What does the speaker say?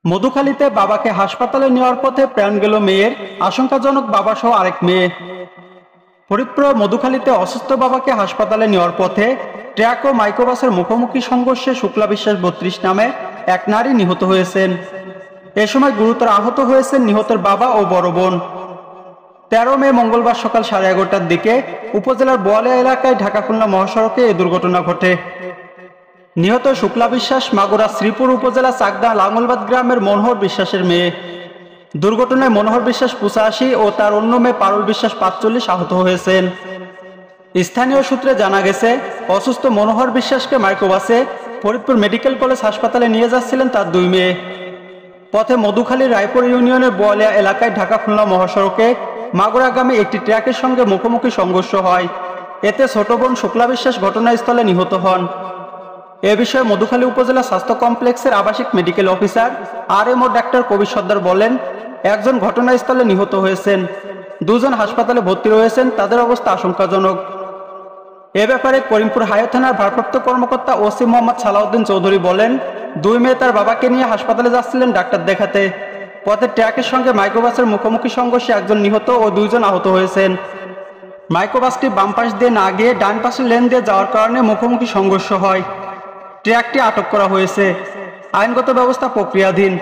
মধুখালীতে বাবাকে হাসপাতালে নেওয়ার পথে প্রাণ গেল মেয়ের, আশঙ্কাজনক বাবাসহ আরেক মেয়ে। ফরিদপুর মধুখালীতে অসুস্থ বাবাকে হাসপাতালে নেওয়ার পথে ট্রাক ও মাইক্রোবাসের মুখোমুখি সংঘর্ষে শুক্লা বিশ্বাস ৩২ নামে এক নারী নিহত হয়েছেন। এ সময় গুরুতর আহত হয়েছেন নিহতের বাবা ও বড় বোন। ১৩ মে মঙ্গলবার সকাল 11:30টার দিকে উপজেলার বোয়ালিয়া এলাকায় ঢাকা খুলনা মহাসড়কে এই দুর্ঘটনা ঘটে। নিহত শুক্লা বিশ্বাস মাগুরা শ্রীপুর উপজেলা চাকদা লাঙ্গলবাদ গ্রামের মনোহর বিশ্বাসের মেয়ে। দুর্ঘটনায় মনোহর বিশ্বাস ৮৫ ও তার অন্য মেয়ে পারুল বিশ্বাস ৪৫ আহত হয়েছেন। স্থানীয় সূত্রে জানা গেছে, অসুস্থ মনোহর বিশ্বাসকে মাইক্রোবাসে ফরিদপুর মেডিকেল কলেজ হাসপাতালে নিয়ে যাচ্ছিলেন তার দুই মেয়ে। পথে মধুখালী রায়পুর ইউনিয়নের বোয়ালিয়া এলাকায় ঢাকা খুলনা মহাসড়কে মাগুরাগামী একটি ট্রাকের সঙ্গে মুখোমুখি সংঘর্ষ হয়। এতে ছোট বোন শুক্লা বিশ্বাস ঘটনাস্থলে নিহত হন। এ বিষয়ে মধুখালী উপজেলা স্বাস্থ্য কমপ্লেক্সের আবাসিক মেডিকেল অফিসার আরএমও ডাক্তার কবির সর্দার বলেন, একজন ঘটনাস্থলে নিহত হয়েছেন, দুজন হাসপাতালে ভর্তি রয়েছেন, তাদের অবস্থা আশঙ্কাজনক। এ ব্যাপারে করিমপুর হাইওয়ে থানার ভারপ্রাপ্ত কর্মকর্তা ওসি মোহাম্মদ সালাউদ্দিন চৌধুরী বলেন, দুই মেয়ে তার বাবাকে নিয়ে হাসপাতালে যাচ্ছিলেন ডাক্তার দেখাতে। পথে ট্রাকের সঙ্গে মাইক্রোবাসের মুখোমুখি সংঘর্ষে একজন নিহত ও দুইজন আহত হয়েছেন। মাইক্রোবাসটি বাম পাশ দিয়ে না গিয়ে ডান পাশের লেন দিয়ে যাওয়ার কারণে মুখোমুখি সংঘর্ষ হয়। ট্রাকটি আটক করা হয়েছে। আইনগত ব্যবস্থা প্রক্রিয়াধীন।